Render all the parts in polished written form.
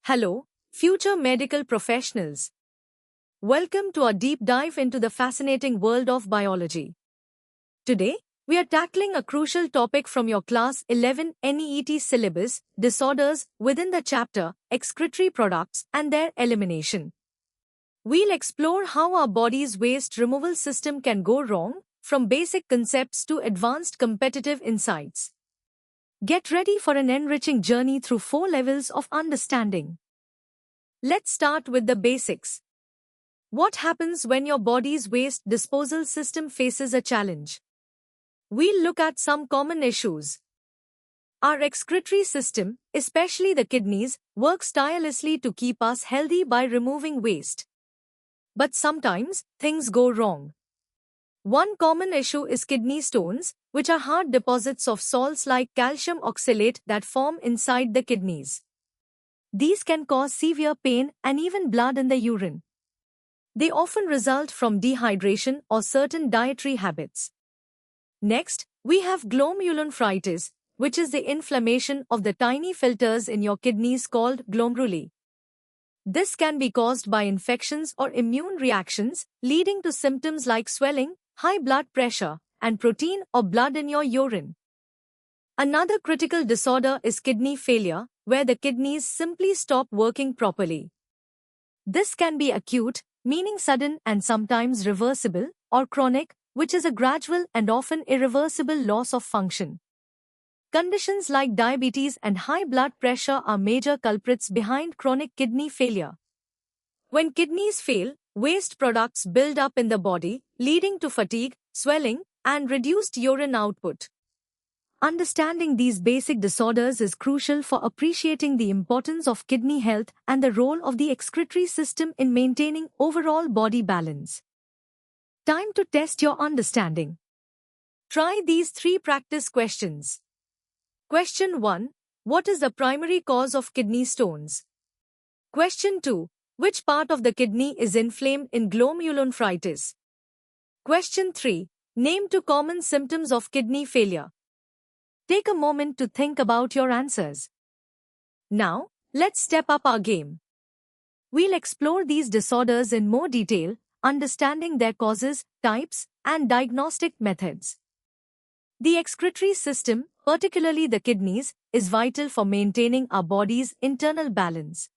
Hello, future medical professionals. Welcome to our deep dive into the fascinating world of biology. Today, we are tackling a crucial topic from your Class 11 NEET syllabus, disorders within the chapter, excretory products and their elimination. We'll explore how our body's waste removal system can go wrong, from basic concepts to advanced competitive insights. Get ready for an enriching journey through 4 levels of understanding. Let's start with the basics. What happens when your body's waste disposal system faces a challenge? We'll look at some common issues. Our excretory system, especially the kidneys, works tirelessly to keep us healthy by removing waste. But sometimes, things go wrong. One common issue is kidney stones, which are hard deposits of salts like calcium oxalate that form inside the kidneys. These can cause severe pain and even blood in the urine. They often result from dehydration or certain dietary habits. Next, we have glomerulonephritis, which is the inflammation of the tiny filters in your kidneys called glomeruli. This can be caused by infections or immune reactions, leading to symptoms like swelling, high blood pressure, and protein or blood in your urine. Another critical disorder is kidney failure, where the kidneys simply stop working properly. This can be acute, meaning sudden and sometimes reversible, or chronic, which is a gradual and often irreversible loss of function. Conditions like diabetes and high blood pressure are major culprits behind chronic kidney failure. When kidneys fail, waste products build up in the body, leading to fatigue, swelling, and reduced urine output. Understanding these basic disorders is crucial for appreciating the importance of kidney health and the role of the excretory system in maintaining overall body balance. Time to test your understanding. Try these 3 practice questions. Question 1. What is the primary cause of kidney stones? Question 2. Which part of the kidney is inflamed in glomerulonephritis? Question 3. Name 2 common symptoms of kidney failure. Take a moment to think about your answers. Now, let's step up our game. We'll explore these disorders in more detail, understanding their causes, types, and diagnostic methods. The excretory system, particularly the kidneys, is vital for maintaining our body's internal balance.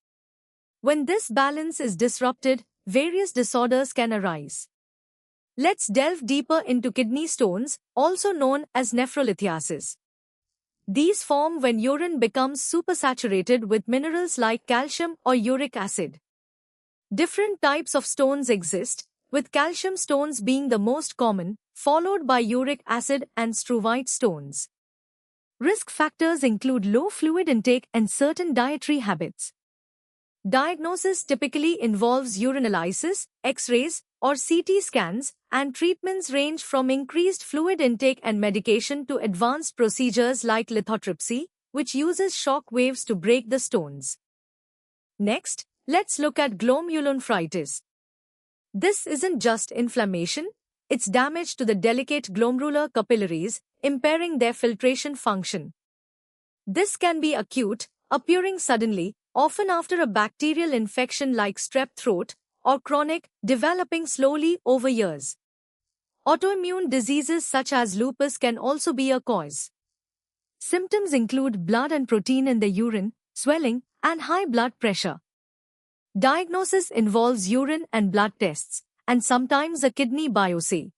When this balance is disrupted, various disorders can arise. Let's delve deeper into kidney stones, also known as nephrolithiasis. These form when urine becomes supersaturated with minerals like calcium or uric acid. Different types of stones exist, with calcium stones being the most common, followed by uric acid and struvite stones. Risk factors include low fluid intake and certain dietary habits. Diagnosis typically involves urinalysis, X-rays, or CT scans, and treatments range from increased fluid intake and medication to advanced procedures like lithotripsy, which uses shock waves to break the stones. Next, let's look at glomerulonephritis. This isn't just inflammation, it's damage to the delicate glomerular capillaries, impairing their filtration function. This can be acute, appearing suddenly, often after a bacterial infection like strep throat, or chronic, developing slowly over years. Autoimmune diseases such as lupus can also be a cause. Symptoms include blood and protein in the urine, swelling, and high blood pressure. Diagnosis involves urine and blood tests, and sometimes a kidney biopsy.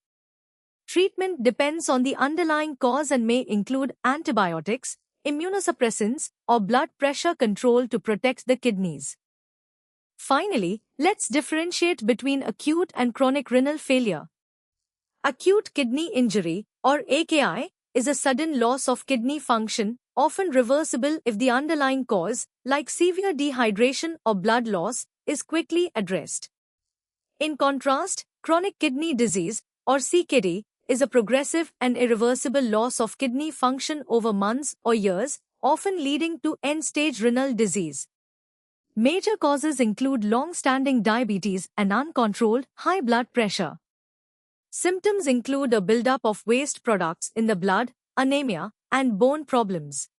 Treatment depends on the underlying cause and may include antibiotics, immunosuppressants, or blood pressure control to protect the kidneys. Finally, let's differentiate between acute and chronic renal failure. Acute kidney injury, or AKI, is a sudden loss of kidney function, often reversible if the underlying cause, like severe dehydration or blood loss, is quickly addressed. In contrast, chronic kidney disease, or CKD, is a progressive and irreversible loss of kidney function over months or years, often leading to end-stage renal disease. Major causes include long-standing diabetes and uncontrolled high blood pressure. Symptoms include a buildup of waste products in the blood, anemia, and bone problems.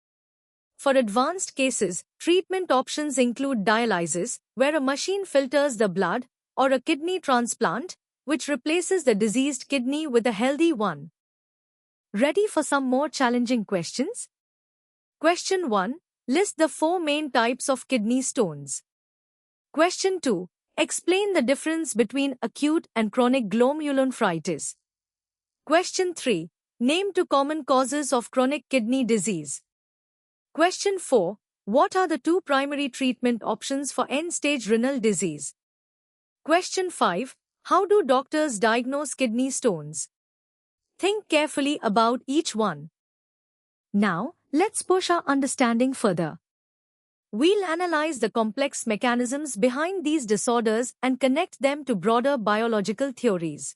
For advanced cases, treatment options include dialysis, where a machine filters the blood, or a kidney transplant, which replaces the diseased kidney with a healthy one. Ready for some more challenging questions? Question 1. List the 4 main types of kidney stones. Question 2. Explain the difference between acute and chronic glomerulonephritis. Question 3. Name 2 common causes of chronic kidney disease. Question 4. What are the 2 primary treatment options for end-stage renal disease? Question 5. How do doctors diagnose kidney stones? Think carefully about each one. Now, let's push our understanding further. We'll analyze the complex mechanisms behind these disorders and connect them to broader biological theories.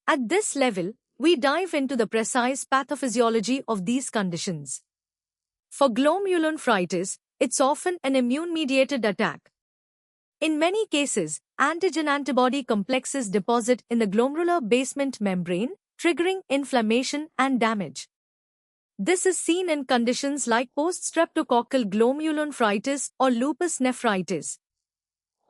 At this level, we dive into the precise pathophysiology of these conditions. For glomerulonephritis, it's often an immune-mediated attack. In many cases, antigen-antibody complexes deposit in the glomerular basement membrane, triggering inflammation and damage. This is seen in conditions like post-streptococcal glomerulonephritis or lupus nephritis.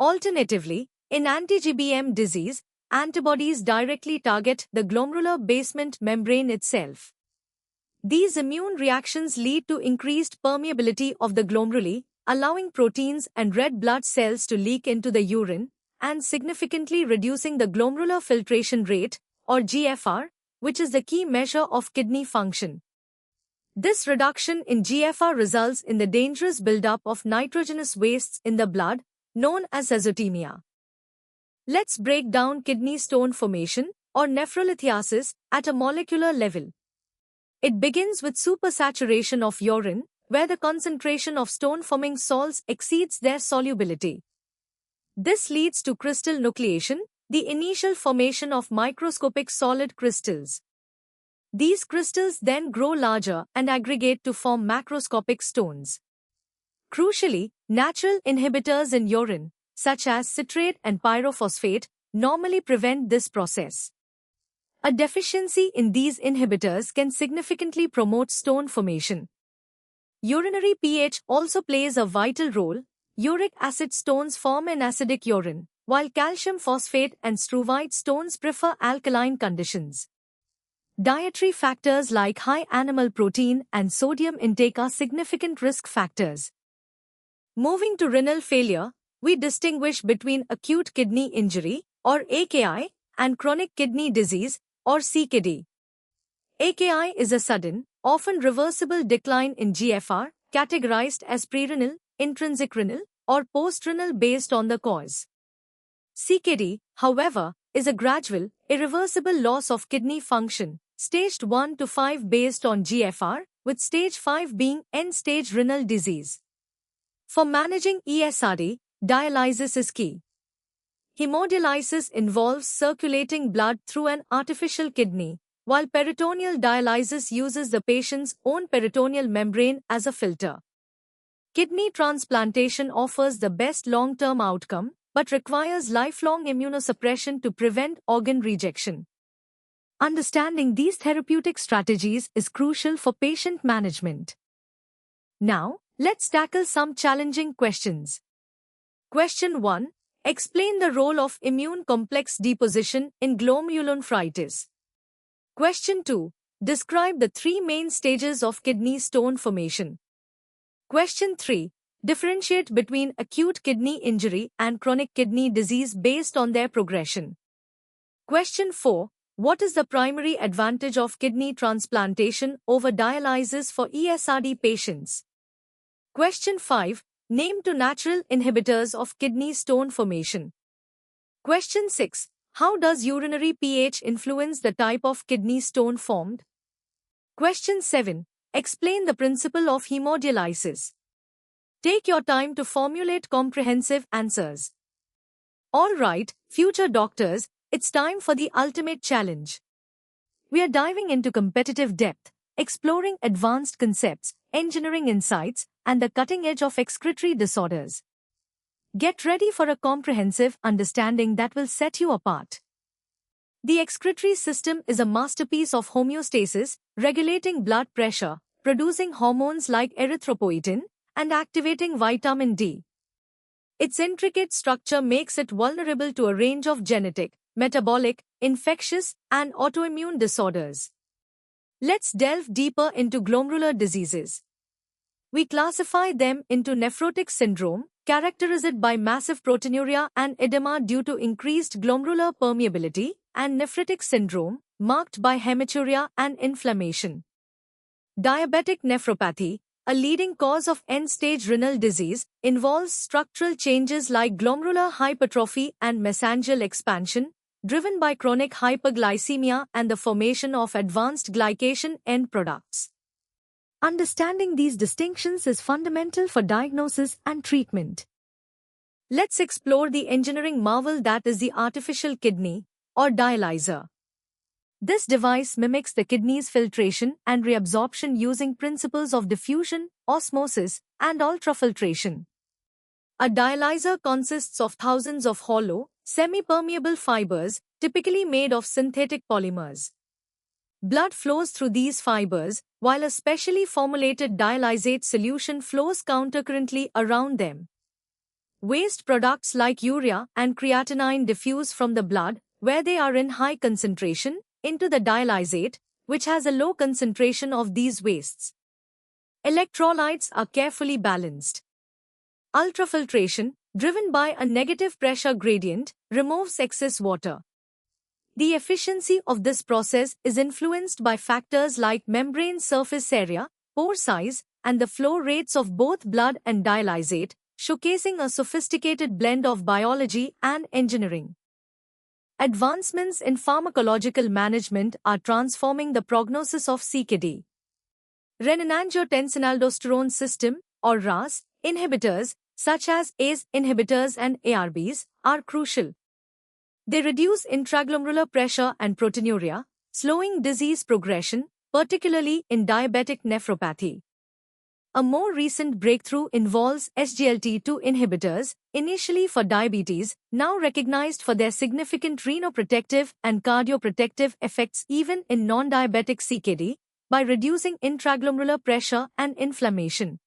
Alternatively, in anti-GBM disease, antibodies directly target the glomerular basement membrane itself. These immune reactions lead to increased permeability of the glomeruli, allowing proteins and red blood cells to leak into the urine, and significantly reducing the glomerular filtration rate, or GFR, which is the key measure of kidney function. This reduction in GFR results in the dangerous buildup of nitrogenous wastes in the blood, known as azotemia. Let's break down kidney stone formation, or nephrolithiasis, at a molecular level. It begins with supersaturation of urine, where the concentration of stone-forming salts exceeds their solubility. This leads to crystal nucleation, the initial formation of microscopic solid crystals. These crystals then grow larger and aggregate to form macroscopic stones. Crucially, natural inhibitors in urine, such as citrate and pyrophosphate, normally prevent this process. A deficiency in these inhibitors can significantly promote stone formation. Urinary pH also plays a vital role. Uric acid stones form in acidic urine, while calcium phosphate and struvite stones prefer alkaline conditions. Dietary factors like high animal protein and sodium intake are significant risk factors. Moving to renal failure, we distinguish between acute kidney injury, or AKI, and chronic kidney disease, or CKD. AKI is a sudden, often reversible decline in GFR, categorized as prerenal, intrinsic renal, or postrenal based on the cause. CKD, however, is a gradual, irreversible loss of kidney function, staged 1 to 5 based on GFR, with stage 5 being end-stage renal disease. For managing ESRD, dialysis is key. Hemodialysis involves circulating blood through an artificial kidney, while peritoneal dialysis uses the patient's own peritoneal membrane as a filter. Kidney transplantation offers the best long-term outcome, but requires lifelong immunosuppression to prevent organ rejection. Understanding these therapeutic strategies is crucial for patient management. Now, let's tackle some challenging questions. Question 1. Explain the role of immune complex deposition in glomerulonephritis. Question 2. Describe the 3 main stages of kidney stone formation. Question 3. Differentiate between acute kidney injury and chronic kidney disease based on their progression. Question 4. What is the primary advantage of kidney transplantation over dialysis for ESRD patients? Question 5. Name 2 natural inhibitors of kidney stone formation. Question 6. How does urinary pH influence the type of kidney stone formed? Question 7. Explain the principle of hemodialysis. Take your time to formulate comprehensive answers. All right, future doctors, it's time for the ultimate challenge. We are diving into competitive depth, exploring advanced concepts, engineering insights, and the cutting edge of excretory disorders. Get ready for a comprehensive understanding that will set you apart. The excretory system is a masterpiece of homeostasis, regulating blood pressure, producing hormones like erythropoietin and activating vitamin D. Its intricate structure makes it vulnerable to a range of genetic, metabolic, infectious, and autoimmune disorders. Let's delve deeper into glomerular diseases. We classify them into nephrotic syndrome, characterized by massive proteinuria and edema due to increased glomerular permeability, and nephritic syndrome, marked by hematuria and inflammation. Diabetic nephropathy, a leading cause of end-stage renal disease, involves structural changes like glomerular hypertrophy and mesangial expansion, driven by chronic hyperglycemia and the formation of advanced glycation end products. Understanding these distinctions is fundamental for diagnosis and treatment. Let's explore the engineering marvel that is the artificial kidney, or dialyzer. This device mimics the kidney's filtration and reabsorption using principles of diffusion, osmosis, and ultrafiltration. A dialyzer consists of thousands of hollow, semi-permeable fibers, typically made of synthetic polymers. Blood flows through these fibers, while a specially formulated dialysate solution flows countercurrently around them. Waste products like urea and creatinine diffuse from the blood, where they are in high concentration, into the dialysate, which has a low concentration of these wastes. Electrolytes are carefully balanced. Ultrafiltration, driven by a negative pressure gradient, removes excess water. The efficiency of this process is influenced by factors like membrane surface area, pore size, and the flow rates of both blood and dialysate, showcasing a sophisticated blend of biology and engineering. Advancements in pharmacological management are transforming the prognosis of CKD. Renin-angiotensin-aldosterone system, or RAS, inhibitors, such as ACE inhibitors and ARBs, are crucial. They reduce intraglomerular pressure and proteinuria, slowing disease progression, particularly in diabetic nephropathy. A more recent breakthrough involves SGLT2 inhibitors, initially for diabetes, now recognized for their significant renoprotective and cardioprotective effects even in non-diabetic CKD, by reducing intraglomerular pressure and inflammation.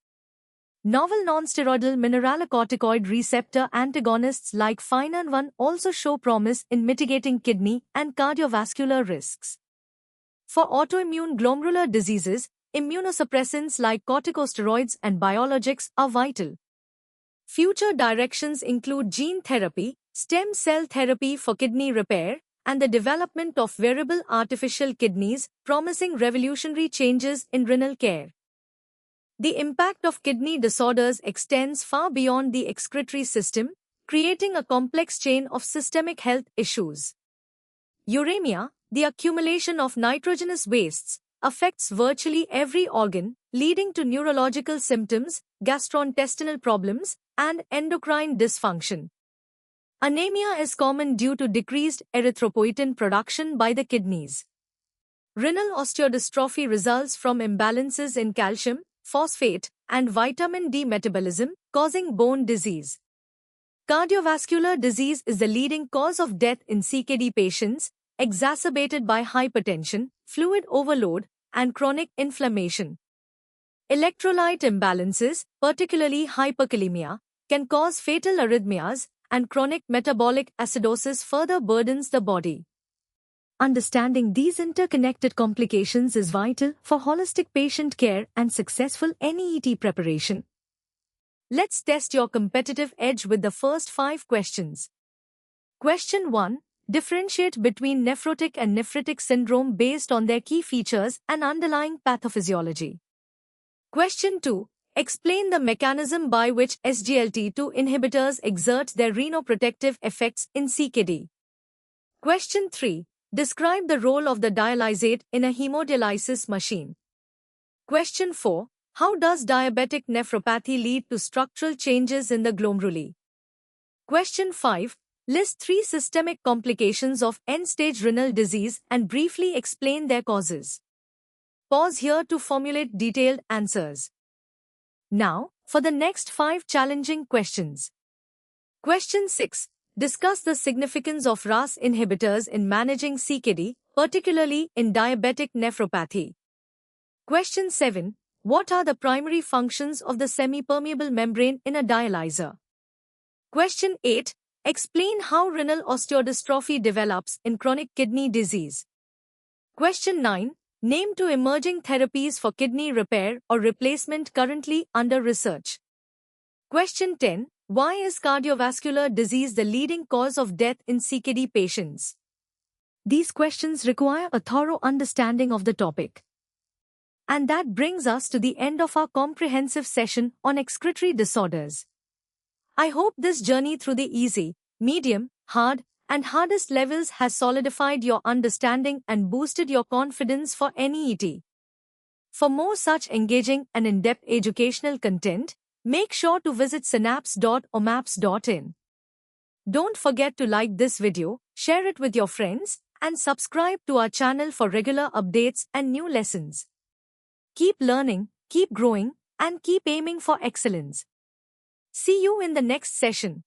Novel nonsteroidal mineralocorticoid receptor antagonists like Finan-1 also show promise in mitigating kidney and cardiovascular risks. For autoimmune glomerular diseases, immunosuppressants like corticosteroids and biologics are vital. Future directions include gene therapy, stem cell therapy for kidney repair, and the development of wearable artificial kidneys, promising revolutionary changes in renal care. The impact of kidney disorders extends far beyond the excretory system, creating a complex chain of systemic health issues. Uremia, the accumulation of nitrogenous wastes, affects virtually every organ, leading to neurological symptoms, gastrointestinal problems, and endocrine dysfunction. Anemia is common due to decreased erythropoietin production by the kidneys. Renal osteodystrophy results from imbalances in calcium, phosphate, and vitamin D metabolism, causing bone disease. Cardiovascular disease is the leading cause of death in CKD patients, exacerbated by hypertension, fluid overload, and chronic inflammation. Electrolyte imbalances, particularly hyperkalemia, can cause fatal arrhythmias, and chronic metabolic acidosis further burdens the body. Understanding these interconnected complications is vital for holistic patient care and successful NET preparation. Let's test your competitive edge with the first 5 questions. Question 1. Differentiate between nephrotic and nephritic syndrome based on their key features and underlying pathophysiology. Question 2. Explain the mechanism by which SGLT2 inhibitors exert their renoprotective effects in CKD. Question 3. Describe the role of the dialysate in a hemodialysis machine. Question 4. How does diabetic nephropathy lead to structural changes in the glomeruli? Question 5. List 3 systemic complications of end-stage renal disease and briefly explain their causes. Pause here to formulate detailed answers. Now, for the next 5 challenging questions. Question 6. Discuss the significance of RAS inhibitors in managing CKD, particularly in diabetic nephropathy. Question 7. What are the primary functions of the semi-permeable membrane in a dialyzer? Question 8. Explain how renal osteodystrophy develops in chronic kidney disease. Question 9. Name 2 emerging therapies for kidney repair or replacement currently under research. Question 10. Why is cardiovascular disease the leading cause of death in CKD patients? These questions require a thorough understanding of the topic. And that brings us to the end of our comprehensive session on excretory disorders. I hope this journey through the easy, medium, hard, and hardest levels has solidified your understanding and boosted your confidence for NEET. For more such engaging and in-depth educational content, make sure to visit synapse.omaps.in. Don't forget to like this video, share it with your friends, and subscribe to our channel for regular updates and new lessons. Keep learning, keep growing, and keep aiming for excellence. See you in the next session.